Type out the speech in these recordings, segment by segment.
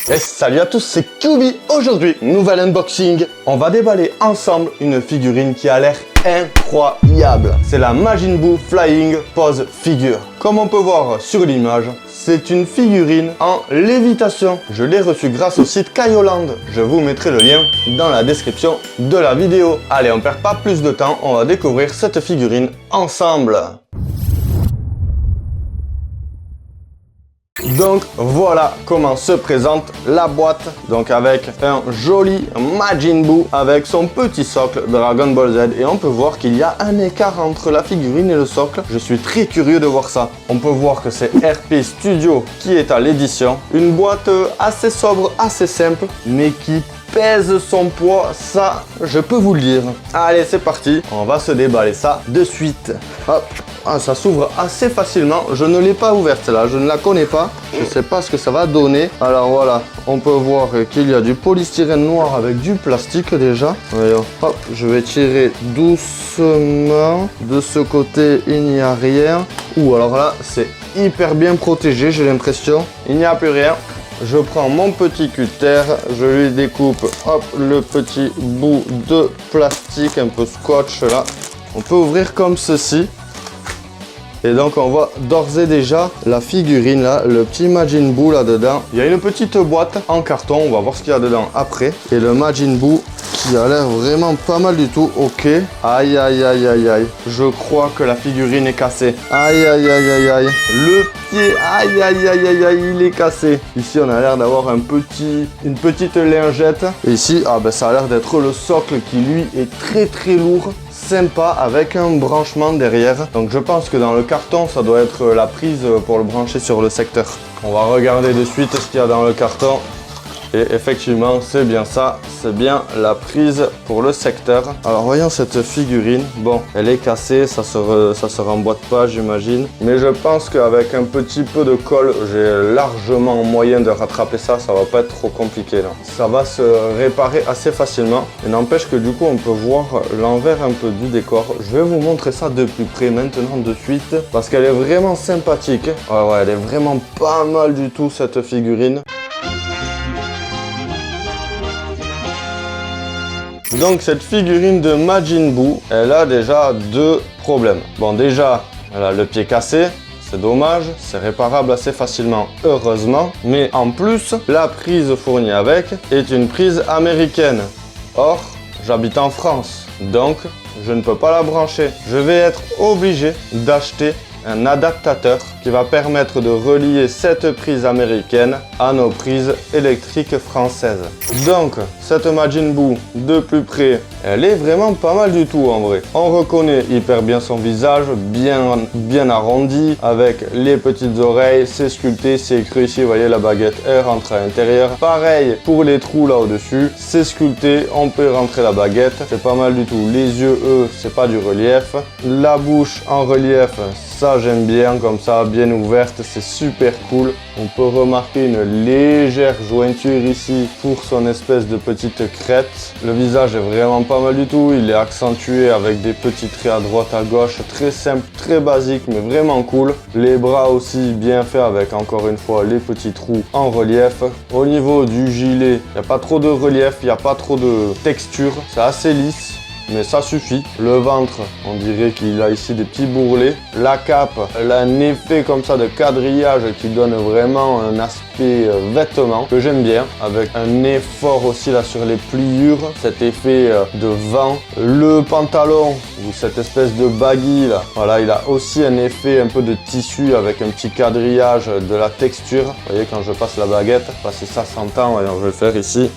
Et salut à tous, c'est Kyubi. Aujourd'hui, nouvel unboxing. On va déballer ensemble une figurine qui a l'air incroyable. C'est la Majin Buu Flying Pose Figure. Comme on peut voir sur l'image, c'est une figurine en lévitation. Je l'ai reçue grâce au site Kaioland. Je vous mettrai le lien dans la description de la vidéo. Allez, on perd pas plus de temps, on va découvrir cette figurine ensemble. Donc voilà comment se présente la boîte, donc avec un joli Majin Buu avec son petit socle Dragon Ball Z, et on peut voir qu'il y a un écart entre la figurine et le socle. Je suis très curieux de voir ça. On peut voir que c'est RP Studio qui est à l'édition. Une boîte assez sobre, assez simple, mais qui pèse son poids, ça je peux vous le dire. Allez, c'est parti, on va se déballer ça de suite. Hop. Ah, ça s'ouvre assez facilement. Je ne l'ai pas ouverte là, je ne la connais pas. Je ne sais pas ce que ça va donner. Alors voilà, on peut voir qu'il y a du polystyrène noir avec du plastique déjà. Voyons. Hop, je vais tirer doucement. De ce côté, il n'y a rien. Ouh, alors là, c'est hyper bien protégé, j'ai l'impression. Il n'y a plus rien. Je prends mon petit cutter, je lui découpe, hop, le petit bout de plastique, un peu scotch là. On peut ouvrir comme ceci. Et donc on voit d'ores et déjà la figurine là, le petit Majin Buu là dedans. Il y a une petite boîte en carton, on va voir ce qu'il y a dedans après. Et le Majin Buu qui a l'air vraiment pas mal du tout. Ok. Aïe aïe aïe aïe aïe. Je crois que la figurine est cassée. Aïe aïe aïe aïe aïe. Le pied, aïe aïe aïe aïe aïe, il est cassé. Ici on a l'air d'avoir une petite lingette. Et ici, ah ben ça a l'air d'être le socle qui lui est très lourd. Sympa avec un branchement derrière. Donc je pense que dans le carton ça doit être la prise pour le brancher sur le secteur. On va regarder de suite ce qu'il y a dans le carton. Et effectivement, c'est bien ça, c'est bien la prise pour le secteur. Alors voyons cette figurine. Bon, elle est cassée, ça se remboîte pas, j'imagine. Mais je pense qu'avec un petit peu de colle, j'ai largement moyen de rattraper ça. Ça va pas être trop compliqué là. Ça va se réparer assez facilement. Et n'empêche que du coup, on peut voir l'envers un peu du décor. Je vais vous montrer ça de plus près maintenant de suite. Parce qu'elle est vraiment sympathique. Ouais, elle est vraiment pas mal du tout cette figurine. Donc cette figurine de Majin Buu, elle a déjà deux problèmes. Bon, déjà, elle a le pied cassé, c'est dommage, c'est réparable assez facilement, heureusement. Mais en plus, la prise fournie avec est une prise américaine. Or, j'habite en France, donc je ne peux pas la brancher. Je vais être obligé d'acheter un adaptateur qui va permettre de relier cette prise américaine à nos prises électriques françaises. Donc, cette Majin Buu de plus près, elle est vraiment pas mal du tout en vrai. On reconnaît hyper bien son visage, bien arrondi, avec les petites oreilles, c'est sculpté, c'est écrit ici, vous voyez la baguette est rentrée à l'intérieur. Pareil pour les trous là au-dessus, c'est sculpté, on peut rentrer la baguette, c'est pas mal du tout. Les yeux, eux, c'est pas du relief. La bouche en relief, ça j'aime bien, comme ça, bien ouverte, c'est super cool. On peut remarquer une légère jointure ici pour son espèce de petite crête. Le visage est vraiment pas mal du tout, il est accentué avec des petits traits à droite, à gauche, très simple, très basique, mais vraiment cool. Les bras aussi bien faits avec encore une fois les petits trous en relief. Au niveau du gilet, il n'y a pas trop de relief, il n'y a pas trop de texture, c'est assez lisse. Mais ça suffit. Le ventre, on dirait qu'il a ici des petits bourrelets. La cape, elle a un effet comme ça de quadrillage qui donne vraiment un aspect vêtement que j'aime bien. Avec un effort aussi là sur les pliures, cet effet de vent. Le pantalon, ou cette espèce de baggy là, voilà, il a aussi un effet un peu de tissu avec un petit quadrillage, de la texture. Vous voyez quand je passe la baguette, pas si ça s'entend, voyons, je vais le faire ici.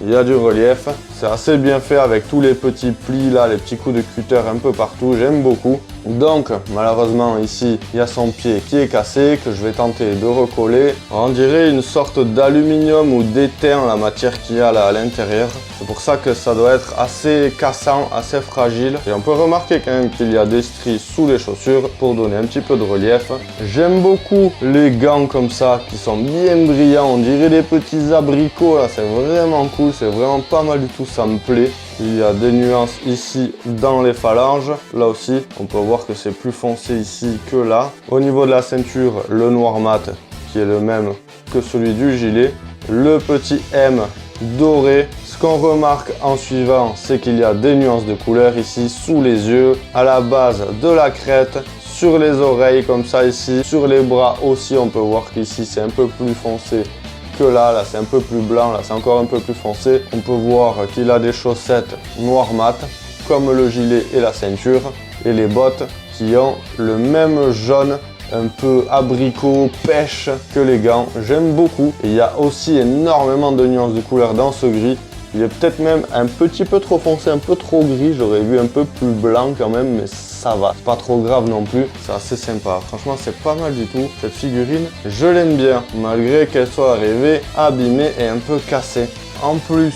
Il y a du relief, c'est assez bien fait avec tous les petits plis là, les petits coups de cutter un peu partout, j'aime beaucoup. Donc malheureusement ici il y a son pied qui est cassé, que je vais tenter de recoller. On dirait une sorte d'aluminium ou d'étain la matière qu'il y a là à l'intérieur. C'est pour ça que ça doit être assez cassant, assez fragile. Et on peut remarquer quand même qu'il y a des stries sous les chaussures pour donner un petit peu de relief. J'aime beaucoup les gants comme ça qui sont bien brillants, on dirait des petits abricots là, c'est vraiment cool, c'est vraiment pas mal du tout, ça me plaît. Il y a des nuances ici dans les phalanges. Là aussi, on peut voir que c'est plus foncé ici que là. Au niveau de la ceinture, le noir mat qui est le même que celui du gilet. Le petit M doré. Ce qu'on remarque en suivant, c'est qu'il y a des nuances de couleur ici sous les yeux, à la base de la crête, sur les oreilles comme ça ici, sur les bras aussi. On peut voir qu'ici c'est un peu plus foncé que là c'est un peu plus blanc, là c'est encore un peu plus foncé. On peut voir qu'il a des chaussettes noir mat comme le gilet et la ceinture, et les bottes qui ont le même jaune un peu abricot, pêche que les gants. J'aime beaucoup. Et il y a aussi énormément de nuances de couleur dans ce gris. Il est peut-être même un petit peu trop foncé, un peu trop gris. J'aurais vu un peu plus blanc quand même, mais ça va. C'est pas trop grave non plus. C'est assez sympa. Franchement, c'est pas mal du tout. Cette figurine, je l'aime bien, malgré qu'elle soit arrivée abîmée et un peu cassée. En plus,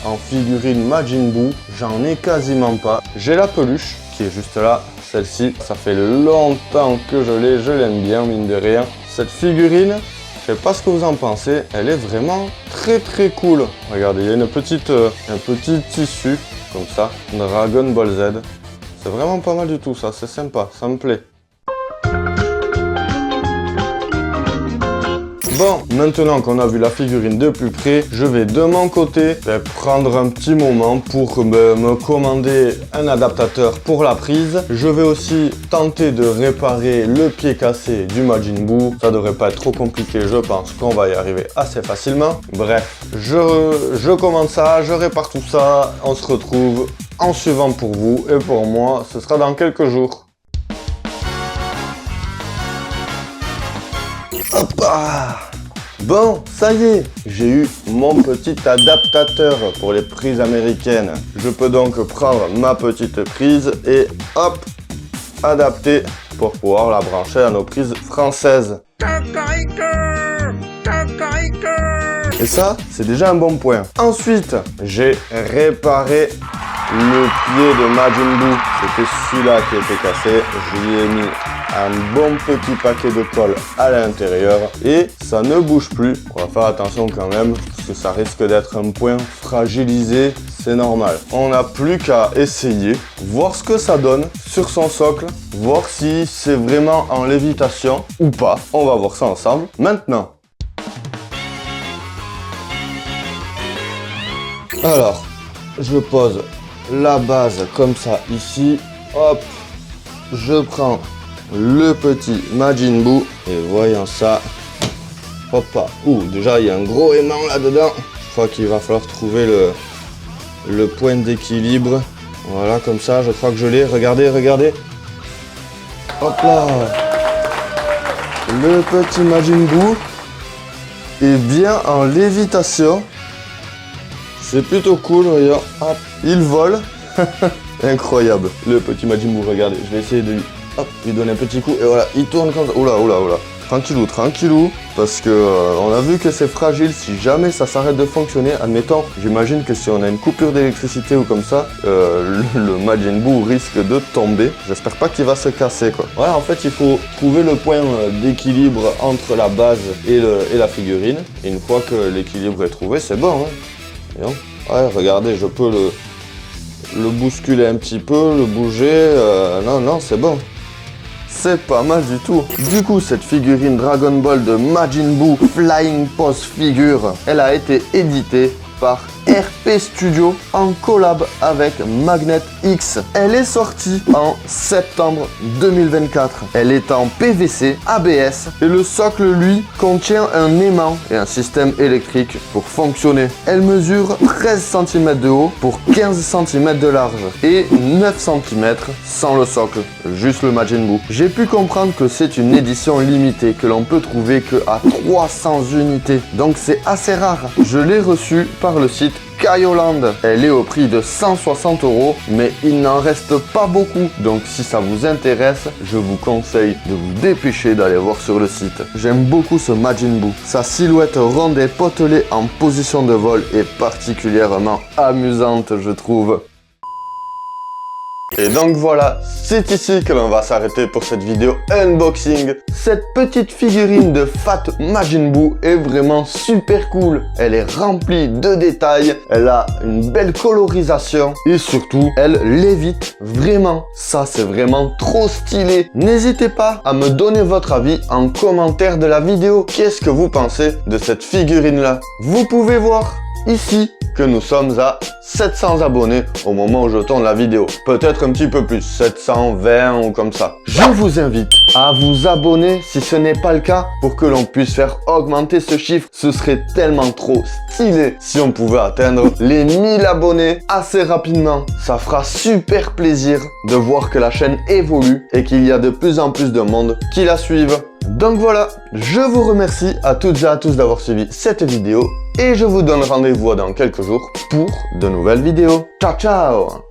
en figurine Majin Buu, j'en ai quasiment pas. J'ai la peluche qui est juste là. Celle-ci, ça fait longtemps que je l'ai, je l'aime bien, mine de rien. Cette figurine, je sais pas ce que vous en pensez, elle est vraiment très cool. Regardez, il y a un petit tissu, comme ça, Dragon Ball Z. C'est vraiment pas mal du tout ça, c'est sympa, ça me plaît. Bon, maintenant qu'on a vu la figurine de plus près, je vais de mon côté prendre un petit moment pour me commander un adaptateur pour la prise. Je vais aussi tenter de réparer le pied cassé du Majin Buu. Ça devrait pas être trop compliqué, je pense qu'on va y arriver assez facilement. Bref, je commande ça, je répare tout ça. On se retrouve en suivant pour vous et pour moi, ce sera dans quelques jours. Hop ah. Bon, ça y est, j'ai eu mon petit adaptateur pour les prises américaines. Je peux donc prendre ma petite prise et hop, adapter pour pouvoir la brancher à nos prises françaises. Et ça, c'est déjà un bon point. Ensuite, j'ai réparé le pied de Majin Buu. C'était celui-là qui était cassé. Je lui ai mis un bon petit paquet de colle à l'intérieur et ça ne bouge plus. On va faire attention quand même parce que ça risque d'être un point fragilisé, c'est normal. On n'a plus qu'à essayer, voir ce que ça donne sur son socle, voir si c'est vraiment en lévitation ou pas. On va voir ça ensemble maintenant. Alors, je pose la base comme ça ici, hop, je prends le petit Majin Buu et voyons ça, hop, déjà il y a un gros aimant là-dedans. Je crois qu'il va falloir trouver le point d'équilibre. Voilà, comme ça, je crois que je l'ai. Regardez, hop là, le petit Majin Buu est bien en lévitation. C'est plutôt cool, regarde, hop, il vole. Incroyable. Le petit Majin Buu, regardez, je vais essayer de lui donner un petit coup et voilà, il tourne comme ça. Oula. Tranquillou, parce que on a vu que c'est fragile. Si jamais ça s'arrête de fonctionner, admettons, j'imagine que si on a une coupure d'électricité ou comme ça, le Majin Buu risque de tomber. J'espère pas qu'il va se casser, quoi. Voilà, en fait, il faut trouver le point d'équilibre entre la base et la figurine. Et une fois que l'équilibre est trouvé, c'est bon, hein. Ouais, regardez, je peux le bousculer un petit peu, le bouger. Non, c'est bon. C'est pas mal du tout. Du coup, cette figurine Dragon Ball de Majin Buu Flying Pose Figure, elle a été éditée par RP Studio en collab avec Magnet X. Elle est sortie en septembre 2024. Elle est en PVC, ABS et le socle, lui, contient un aimant et un système électrique pour fonctionner. Elle mesure 13 cm de haut pour 15 cm de large et 9 cm sans le socle, juste le Majin Buu. J'ai pu comprendre que c'est une édition limitée que l'on peut trouver que à 300 unités, donc c'est assez rare. Je l'ai reçue par le site Kaioland. Elle est au prix de 160 €, mais il n'en reste pas beaucoup. Donc si ça vous intéresse, je vous conseille de vous dépêcher d'aller voir sur le site. J'aime beaucoup ce Majin Buu. Sa silhouette ronde et potelée en position de vol est particulièrement amusante, je trouve. Et donc voilà, c'est ici que l'on va s'arrêter pour cette vidéo unboxing. Cette petite figurine de Fat Majin Buu est vraiment super cool. Elle est remplie de détails, elle a une belle colorisation et surtout, elle lévite vraiment. Ça, c'est vraiment trop stylé. N'hésitez pas à me donner votre avis en commentaire de la vidéo. Qu'est-ce que vous pensez de cette figurine-là? Vous pouvez voir ici que nous sommes à 700 abonnés au moment où je tourne la vidéo. Peut-être un petit peu plus, 720 ou comme ça. Je vous invite à vous abonner si ce n'est pas le cas pour que l'on puisse faire augmenter ce chiffre. Ce serait tellement trop stylé si on pouvait atteindre les 1000 abonnés assez rapidement. Ça fera super plaisir de voir que la chaîne évolue et qu'il y a de plus en plus de monde qui la suivent. Donc voilà, je vous remercie à toutes et à tous d'avoir suivi cette vidéo et je vous donne rendez-vous dans quelques jours pour de nouvelles vidéos. Ciao ciao!